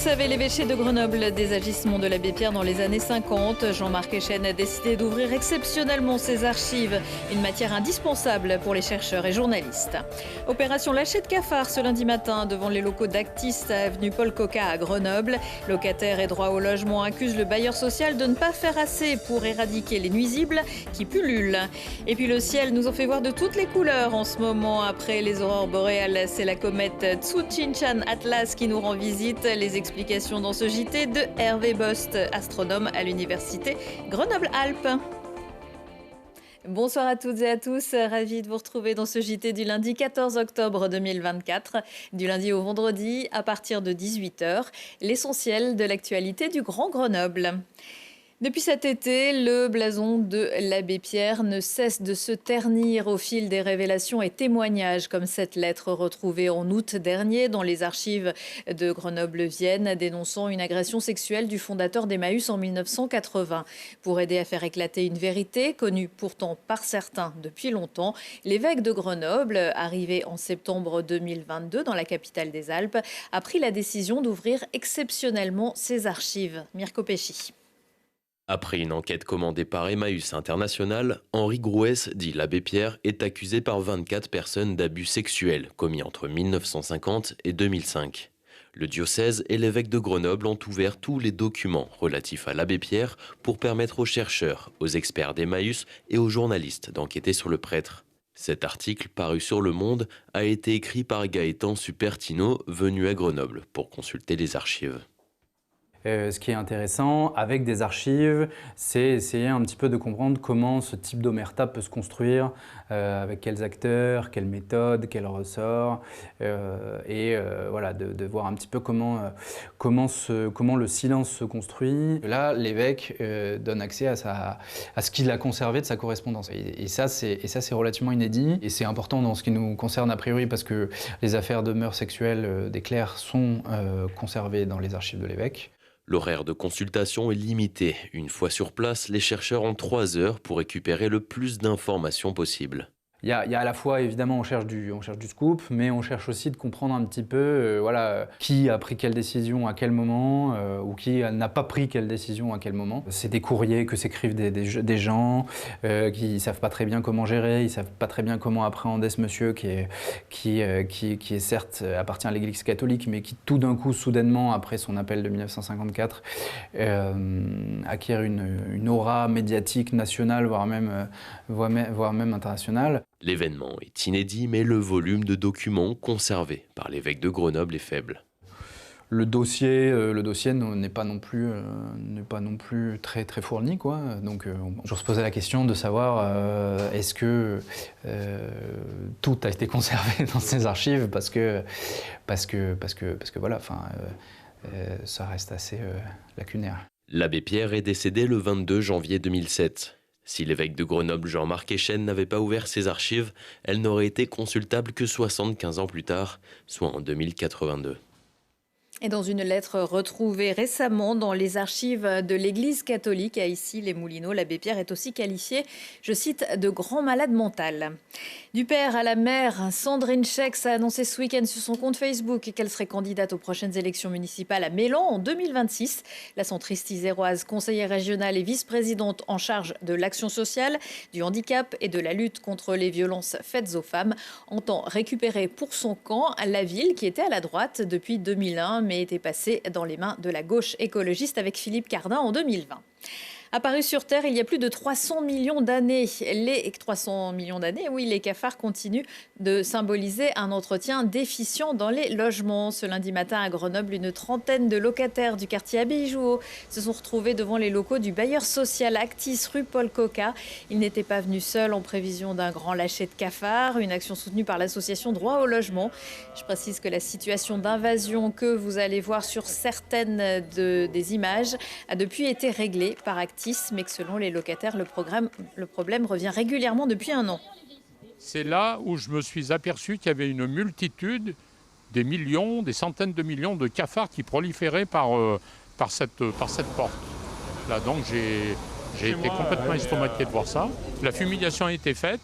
savez, l'évêché de Grenoble des agissements de l'abbé Pierre dans les années 50. Jean-Marc Echen a décidé d'ouvrir exceptionnellement ses archives, une matière indispensable pour les chercheurs et journalistes. Opération lâcher de cafard ce lundi matin devant les locaux d'Actis à avenue Paul Coca à Grenoble. Locataires et droit au logement accusent le bailleur social de ne pas faire assez pour éradiquer les nuisibles qui pullulent. Et puis le ciel nous en fait voir de toutes les couleurs en ce moment. Après les aurores boréales, c'est la comète Tsuchinchan Atlas qui nous rend visite. Les explications dans ce JT de Hervé Bost, astronome à l'université Grenoble-Alpes. Bonsoir à toutes et à tous, ravi de vous retrouver dans ce JT du lundi 14 octobre 2024, du lundi au vendredi à partir de 18h, l'essentiel de l'actualité du Grand Grenoble. Depuis cet été, le blason de l'abbé Pierre ne cesse de se ternir au fil des révélations et témoignages, comme cette lettre retrouvée en août dernier dans les archives de Grenoble-Vienne, dénonçant une agression sexuelle du fondateur d'Emmaüs en 1980. Pour aider à faire éclater une vérité, connue pourtant par certains depuis longtemps, l'évêque de Grenoble, arrivé en septembre 2022 dans la capitale des Alpes, a pris la décision d'ouvrir exceptionnellement ses archives. Mirko Pesci. Après une enquête commandée par Emmaüs International, Henri Grouès, dit l'abbé Pierre, est accusé par 24 personnes d'abus sexuels commis entre 1950 et 2005. Le diocèse et l'évêque de Grenoble ont ouvert tous les documents relatifs à l'abbé Pierre pour permettre aux chercheurs, aux experts d'Emmaüs et aux journalistes d'enquêter sur le prêtre. Cet article, paru sur Le Monde, a été écrit par Gaëtan Supertino, venu à Grenoble pour consulter les archives. Ce qui est intéressant avec des archives, c'est essayer un petit peu de comprendre comment ce type d'omerta peut se construire, avec quels acteurs, quelles méthodes, quels ressorts, voilà, de voir un petit peu comment le silence se construit. Là, l'évêque donne accès à ce qu'il a conservé de sa correspondance. Et ça, c'est relativement inédit. Et c'est important dans ce qui nous concerne a priori parce que les affaires de mœurs sexuelles des clercs sont conservées dans les archives de l'évêque. L'horaire de consultation est limité. Une fois sur place, les chercheurs ont 3 heures pour récupérer le plus d'informations possible. Il y a à la fois, évidemment, on cherche du scoop, mais on cherche aussi de comprendre un petit peu qui a pris quelle décision à quel moment, ou qui n'a pas pris quelle décision à quel moment. C'est des courriers que s'écrivent des gens qui ne savent pas très bien comment gérer, ils ne savent pas très bien comment appréhender ce monsieur qui est certes appartient à l'Église catholique, mais qui tout d'un coup, soudainement, après son appel de 1954, acquiert une aura médiatique nationale, voire même internationale. L'événement est inédit, mais le volume de documents conservés par l'évêque de Grenoble est faible. Le dossier n'est pas non plus très très fourni, quoi. Donc je se posais la question de savoir est-ce que tout a été conservé dans ces archives parce que voilà, ça reste assez lacunaire. L'abbé Pierre est décédé le 22 janvier 2007. Si l'évêque de Grenoble, Jean-Marc Echen, n'avait pas ouvert ses archives, elles n'auraient été consultables que 75 ans plus tard, soit en 2082. Et dans une lettre retrouvée récemment dans les archives de l'Église catholique à Issy-les-Moulineaux, l'abbé Pierre est aussi qualifié, je cite, de grand malade mental. Du père à la mère, Sandrine Schex a annoncé ce week-end sur son compte Facebook qu'elle serait candidate aux prochaines élections municipales à Mélan en 2026. La centriste iséroise, conseillère régionale et vice-présidente en charge de l'action sociale, du handicap et de la lutte contre les violences faites aux femmes, entend récupérer pour son camp la ville qui était à la droite depuis 2001, mais était passée dans les mains de la gauche écologiste avec Philippe Cardin en 2020. Apparus sur Terre il y a plus de 300 millions d'années. Les cafards continuent de symboliser un entretien déficient dans les logements. Ce lundi matin à Grenoble, une trentaine de locataires du quartier Abbaye-Jouot se sont retrouvés devant les locaux du bailleur social Actis rue Paul Coca. Ils n'étaient pas venus seuls en prévision d'un grand lâcher de cafards, une action soutenue par l'association Droit au logement. Je précise que la situation d'invasion que vous allez voir sur certaines des images a depuis été réglée par Actis, mais que selon les locataires, le problème revient régulièrement depuis 1 an. C'est là où je me suis aperçu qu'il y avait une multitude, des millions, des centaines de millions de cafards qui proliféraient par cette porte. Là, donc j'ai été complètement estomaqué de voir ça. La fumigation a été faite,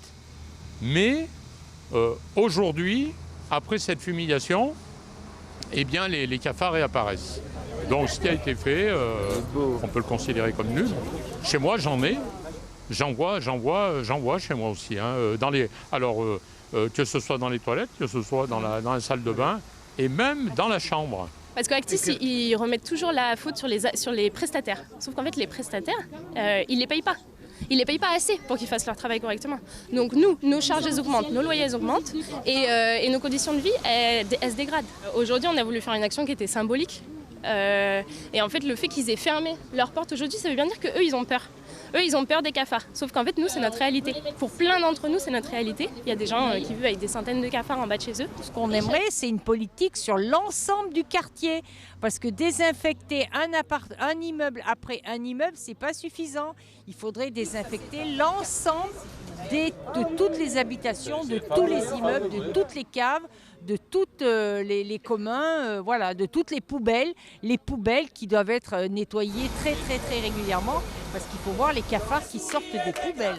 mais aujourd'hui, après cette fumigation, eh bien les cafards réapparaissent. Donc ce qui a été fait, on peut le considérer comme nul. Chez moi, j'en ai. J'en vois chez moi aussi. Hein, que ce soit dans les toilettes, que ce soit dans la salle de bain et même dans la chambre. Parce qu'Actis, ils remettent toujours la faute sur les prestataires. Sauf qu'en fait, les prestataires, ils ne les payent pas. Ils ne les payent pas assez pour qu'ils fassent leur travail correctement. Donc nous, nos charges elles augmentent, nos loyers elles augmentent et nos conditions de vie elles se dégradent. Aujourd'hui, on a voulu faire une action qui était symbolique. Et en fait, le fait qu'ils aient fermé leurs portes aujourd'hui, ça veut bien dire qu'eux, ils ont peur. Eux, ils ont peur des cafards. Sauf qu'en fait, nous, c'est notre réalité. Pour plein d'entre nous, c'est notre réalité. Il y a des gens qui vivent avec des centaines de cafards en bas de chez eux. Ce qu'on aimerait, c'est une politique sur l'ensemble du quartier. Parce que désinfecter un immeuble après un immeuble, c'est pas suffisant. Il faudrait désinfecter l'ensemble de toutes les habitations, de tous les immeubles, de toutes les caves, de toutes les communs, voilà, de toutes les poubelles qui doivent être nettoyées très très très régulièrement parce qu'il faut voir les cafards qui sortent des poubelles.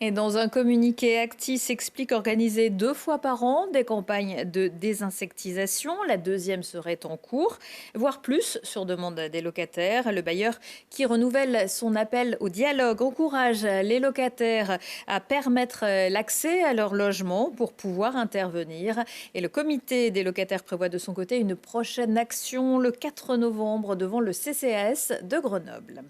Et dans un communiqué, Actis explique organiser 2 fois par an des campagnes de désinsectisation. La deuxième serait en cours, voire plus sur demande des locataires. Le bailleur qui renouvelle son appel au dialogue encourage les locataires à permettre l'accès à leur logement pour pouvoir intervenir. Et le comité des locataires prévoit de son côté une prochaine action le 4 novembre devant le CCAS de Grenoble.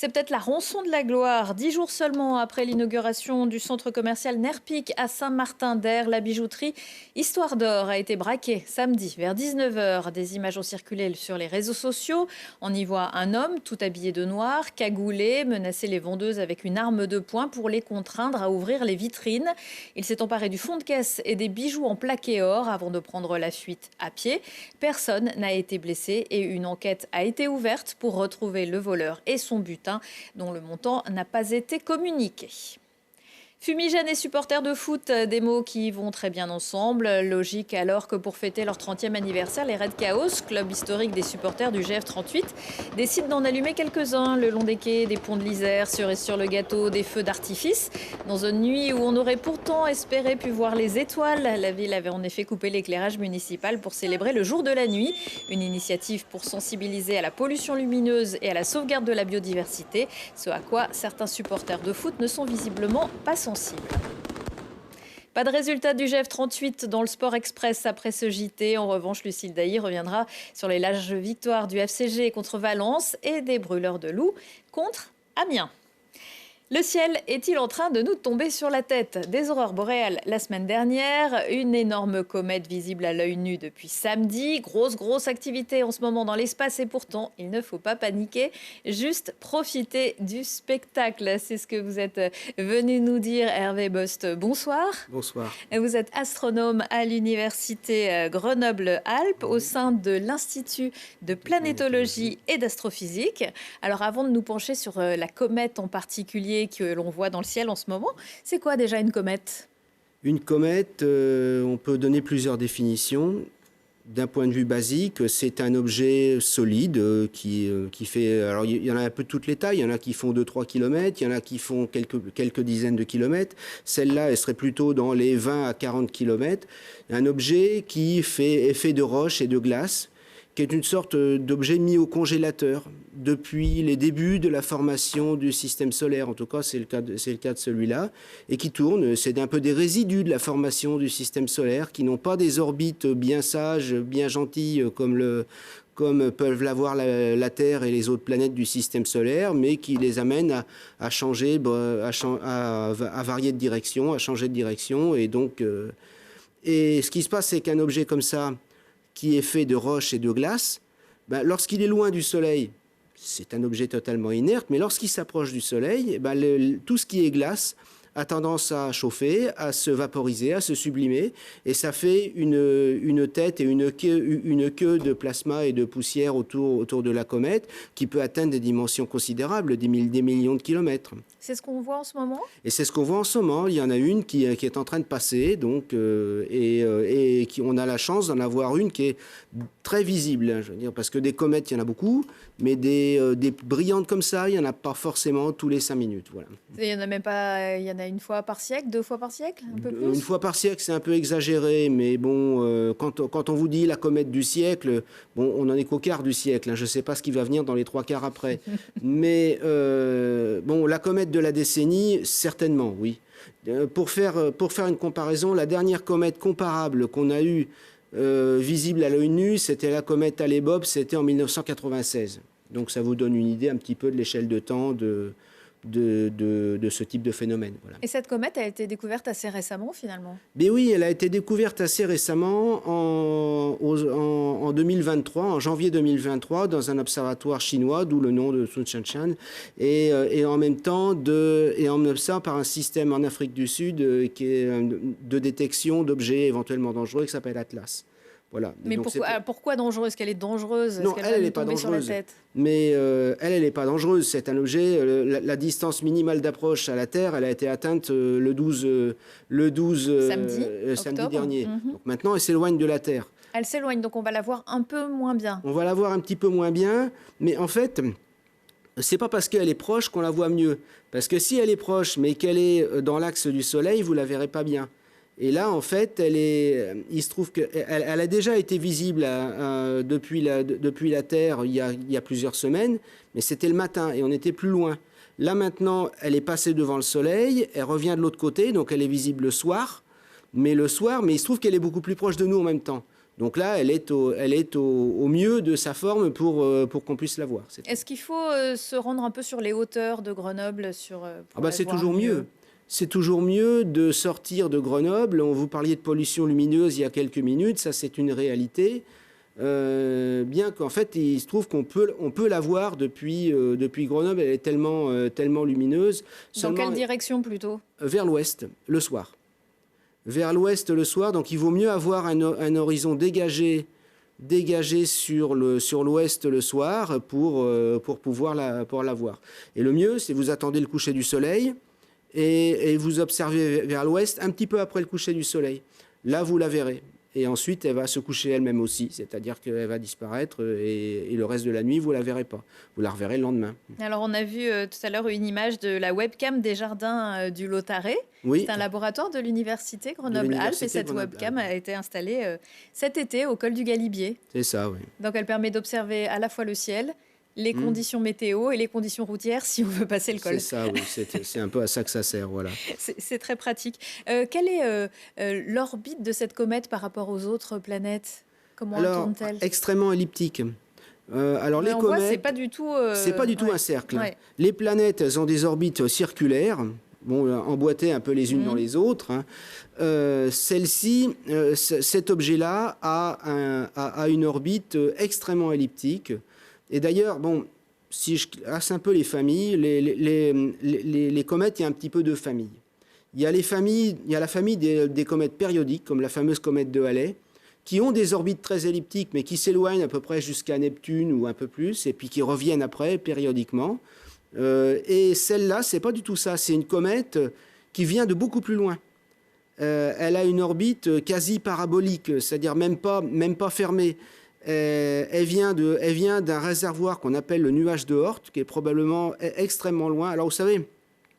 C'est peut-être la rançon de la gloire. 10 jours seulement après l'inauguration du centre commercial Nerpic à Saint-Martin-d'Air, la bijouterie Histoire d'Or a été braquée samedi vers 19h. Des images ont circulé sur les réseaux sociaux. On y voit un homme tout habillé de noir, cagoulé, menacer les vendeuses avec une arme de poing pour les contraindre à ouvrir les vitrines. Il s'est emparé du fond de caisse et des bijoux en plaqué or avant de prendre la fuite à pied. Personne n'a été blessé et une enquête a été ouverte pour retrouver le voleur et son butin, dont le montant n'a pas été communiqué. Fumigène et supporters de foot, des mots qui vont très bien ensemble. Logique alors que pour fêter leur 30e anniversaire, les Red Chaos, club historique des supporters du GF38, décident d'en allumer quelques-uns le long des quais, des ponts de l'Isère, cerise sur le gâteau, des feux d'artifice. Dans une nuit où on aurait pourtant espéré pu voir les étoiles, la ville avait en effet coupé l'éclairage municipal pour célébrer le jour de la nuit. Une initiative pour sensibiliser à la pollution lumineuse et à la sauvegarde de la biodiversité, ce à quoi certains supporters de foot ne sont visiblement pas sensibles. Pas de résultat du GF38 dans le Sport Express après ce JT. En revanche, Lucille Dailly reviendra sur les larges victoires du FCG contre Valence et des Brûleurs de Loups contre Amiens. Le ciel est-il en train de nous tomber sur la tête? Des aurores boréales la semaine dernière, une énorme comète visible à l'œil nu depuis samedi. Grosse activité en ce moment dans l'espace et pourtant, il ne faut pas paniquer, juste profiter du spectacle. C'est ce que vous êtes venu nous dire, Hervé Bost. Bonsoir. Bonsoir. Vous êtes astronome à l'université Grenoble-Alpes au sein de l'Institut de planétologie et d'astrophysique. Alors avant de nous pencher sur la comète en particulier, que l'on voit dans le ciel en ce moment. C'est quoi déjà une comète? Une comète, on peut donner plusieurs définitions. D'un point de vue basique, c'est un objet solide qui fait... Alors, il y en a un peu de toutes les tailles. Il y en a qui font 2-3 km, il y en a qui font quelques dizaines de kilomètres. Celle-là, elle serait plutôt dans les 20 à 40 km. Un objet qui fait effet de roche et de glace, qui est une sorte d'objet mis au congélateur depuis les débuts de la formation du système solaire. En tout cas, c'est le cas de celui-là, et qui tourne. C'est un peu des résidus de la formation du système solaire, qui n'ont pas des orbites bien sages, bien gentilles, comme peuvent l'avoir la Terre et les autres planètes du système solaire, mais qui les amènent à changer, à varier de direction, à changer de direction. Et donc, et ce qui se passe, c'est qu'un objet comme ça, qui est fait de roche et de glace, lorsqu'il est loin du Soleil, c'est un objet totalement inerte, mais lorsqu'il s'approche du Soleil, tout ce qui est glace a tendance à chauffer, à se vaporiser, à se sublimer, et ça fait une tête et une queue de plasma et de poussière autour de la comète qui peut atteindre des dimensions considérables, des millions de kilomètres. C'est ce qu'on voit en ce moment? Et c'est ce qu'on voit en ce moment. Il y en a une qui est en train de passer, donc, on a la chance d'en avoir une qui est très visible, je veux dire, parce que des comètes, il y en a beaucoup, Mais des brillantes comme ça, il n'y en a pas forcément tous les 5 minutes. Voilà. Il y en a même pas, il y en a une fois par siècle, 2 fois par siècle, un peu plus. Une fois par siècle, c'est un peu exagéré, mais bon, quand on vous dit la comète du siècle, bon, on n'en est qu'au quart du siècle. Hein, je ne sais pas ce qui va venir dans les 3 quarts après. Mais bon, la comète de la décennie, certainement, oui. Pour faire une comparaison, la dernière comète comparable qu'on a eue visible à l'œil nu, c'était la comète Hale-Bopp, c'était en 1996. Donc ça vous donne une idée un petit peu de l'échelle de temps de ce type de phénomène. Voilà. Et cette comète a été découverte assez récemment, finalement. Mais oui, elle a été découverte assez récemment, en 2023, en janvier 2023, dans un observatoire chinois, d'où le nom de Sunshan, et en même temps, on observe par un système en Afrique du Sud qui est de détection d'objets éventuellement dangereux, qui s'appelle Atlas. Voilà. Mais donc, pourquoi dangereuse? Est-ce qu'elle est dangereuse? Non, elle n'est pas dangereuse. Mais elle n'est pas dangereuse. C'est un objet. La distance minimale d'approche à la Terre, elle a été atteinte le 12 samedi dernier. Donc maintenant, elle s'éloigne de la Terre. Elle s'éloigne, donc on va la voir un peu moins bien. On va la voir un petit peu moins bien, mais en fait, c'est pas parce qu'elle est proche qu'on la voit mieux. Parce que si elle est proche, mais qu'elle est dans l'axe du Soleil, vous la verrez pas bien. Et là, en fait, il se trouve qu'elle a déjà été visible depuis la Terre il y a plusieurs semaines, mais c'était le matin et on était plus loin. Là, maintenant, elle est passée devant le Soleil, elle revient de l'autre côté, donc elle est visible le soir. Mais il se trouve qu'elle est beaucoup plus proche de nous en même temps. Donc là, elle est au mieux de sa forme pour qu'on puisse la voir. Est-ce qu'il faut se rendre un peu sur les hauteurs de Grenoble c'est toujours mieux. C'est toujours mieux de sortir de Grenoble. Vous parliez de pollution lumineuse il y a quelques minutes, ça c'est une réalité. Bien qu'en fait, il se trouve qu'on peut la voir depuis Grenoble, elle est tellement lumineuse. Dans quelle direction plutôt? Vers l'ouest, le soir. Vers l'ouest le soir, donc il vaut mieux avoir un horizon dégagé sur l'ouest le soir pour pouvoir la voir. Et le mieux, c'est vous attendez le coucher du soleil, et vous observez vers l'ouest un petit peu après le coucher du soleil. Là, vous la verrez. Et ensuite, elle va se coucher elle-même aussi. C'est-à-dire qu'elle va disparaître et le reste de la nuit, vous ne la verrez pas. Vous la reverrez le lendemain. Alors, on a vu tout à l'heure une image de la webcam des jardins du Lautaret. Oui. C'est un laboratoire de l'université Grenoble-Alpes. Et cette webcam a été installée cet été au col du Galibier. C'est ça, oui. Donc, elle permet d'observer à la fois le ciel, les conditions météo et les conditions routières si on veut passer le col. C'est ça, oui. C'est un peu à ça que ça sert, voilà. C'est très pratique. Quelle est l'orbite de cette comète par rapport aux autres planètes? Comment tourne-t-elle? Extrêmement elliptique. Alors les comètes, c'est pas du tout. C'est pas du tout un cercle. Ouais. Les planètes, elles ont des orbites circulaires, emboîtées un peu les unes dans les autres. Hein. Celle-ci, cet objet-là a une orbite extrêmement elliptique. Et d'ailleurs, si je classe un peu les familles, les comètes, il y a un petit peu deux familles. Il y a la famille des comètes périodiques, comme la fameuse comète de Halley, qui ont des orbites très elliptiques, mais qui s'éloignent à peu près jusqu'à Neptune ou un peu plus, et puis qui reviennent après périodiquement. Et celle-là, c'est pas du tout ça. C'est une comète qui vient de beaucoup plus loin. Elle a une orbite quasi parabolique, c'est-à-dire même pas fermée. Elle vient d'un réservoir qu'on appelle le nuage de Oort, qui est probablement extrêmement loin. Alors, vous savez...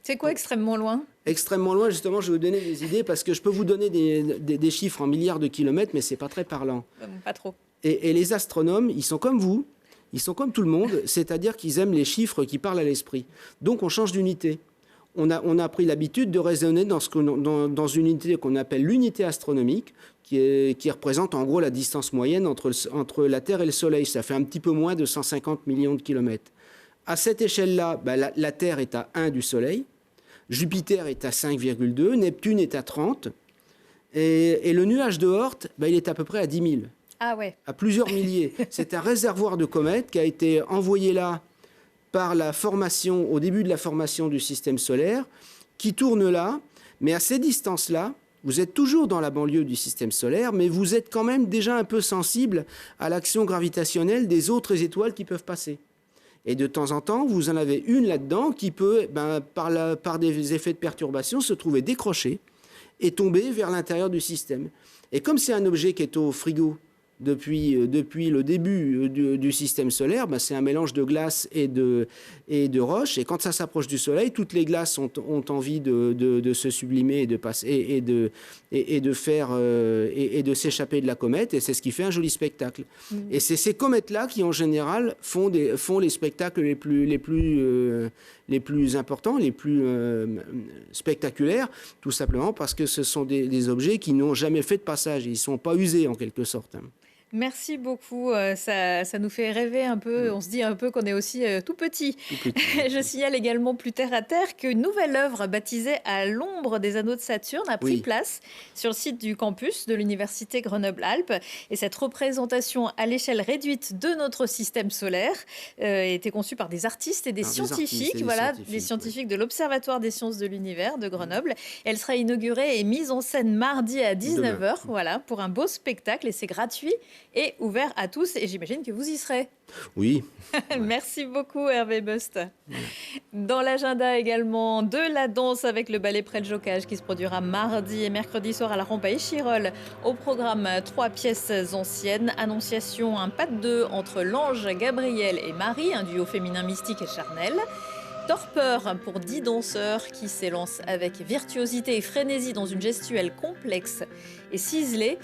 C'est quoi extrêmement loin? Extrêmement loin, justement, je vais vous donner des idées, parce que je peux vous donner des chiffres en milliards de kilomètres, mais ce n'est pas très parlant. Pas trop. Et les astronomes, ils sont comme vous, ils sont comme tout le monde, c'est-à-dire qu'ils aiment les chiffres qui parlent à l'esprit. Donc, on change d'unité. On a pris l'habitude de raisonner dans une unité qu'on appelle l'unité astronomique, qui représente en gros la distance moyenne entre la Terre et le Soleil. Ça fait un petit peu moins de 150 millions de kilomètres. À cette échelle-là, la Terre est à 1 du Soleil, Jupiter est à 5,2, Neptune est à 30, et le nuage de Oort, il est à peu près à 10 000. Ah ouais. À plusieurs milliers. C'est un réservoir de comètes qui a été envoyé là par au début de la formation du système solaire, qui tourne là, mais à ces distances-là, vous êtes toujours dans la banlieue du système solaire, mais vous êtes quand même déjà un peu sensible à l'action gravitationnelle des autres étoiles qui peuvent passer. Et de temps en temps, vous en avez une là-dedans qui peut, par des effets de perturbation, se trouver décrochée et tomber vers l'intérieur du système. Et comme c'est un objet qui est au frigo depuis le début du système solaire, c'est un mélange de glace et de roche. Et quand ça s'approche du Soleil, toutes les glaces ont envie de se sublimer et de s'échapper de la comète. Et c'est ce qui fait un joli spectacle. Et c'est ces comètes-là qui, en général, font les spectacles les plus importants, les plus spectaculaires, tout simplement parce que ce sont des objets qui n'ont jamais fait de passage. Ils ne sont pas usés, en quelque sorte. Merci beaucoup. Ça nous fait rêver un peu. On se dit un peu qu'on est aussi tout petit. Je signale également plus terre à terre qu'une nouvelle œuvre baptisée À l'ombre des anneaux de Saturne a pris place sur le site du campus de l'université Grenoble-Alpes. Et cette représentation à l'échelle réduite de notre système solaire a été conçue par des artistes et des scientifiques. Des scientifiques de l'Observatoire des sciences de l'univers de Grenoble. Elle sera inaugurée et mise en scène mardi à 19h. Pour un beau spectacle. Et c'est gratuit et ouvert à tous. Et j'imagine que vous y serez. Oui. Merci beaucoup Hervé Bust. Dans l'agenda également de la danse avec le ballet Preljocaj qui se produira mardi et mercredi soir à la Rampe à Échirolles. Au programme 3 pièces anciennes. Annonciation, un pas de deux entre l'ange Gabriel et Marie, un duo féminin mystique et charnel. Torpeur pour 10 danseurs qui s'élancent avec virtuosité et frénésie dans une gestuelle complexe et ciselée.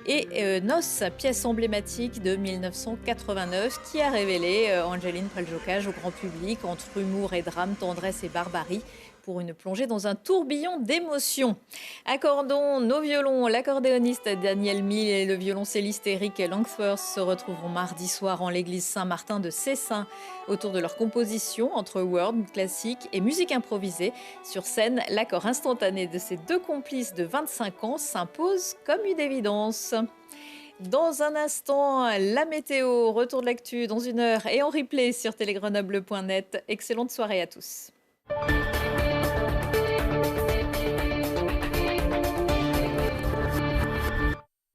Et Noces, pièce emblématique de 1989 qui a révélé Angeline Preljocaj au grand public entre humour et drame, tendresse et barbarie, pour une plongée dans un tourbillon d'émotions. Accordons nos violons, l'accordéoniste Daniel Mille et le violoncelliste Eric Langsworth se retrouveront mardi soir en l'église Saint-Martin de Cessin autour de leur composition entre world, classique et musique improvisée. Sur scène, l'accord instantané de ces deux complices de 25 ans s'impose comme une évidence. Dans un instant, la météo, retour de l'actu dans 1 heure et en replay sur télégrenoble.net. Excellente soirée à tous.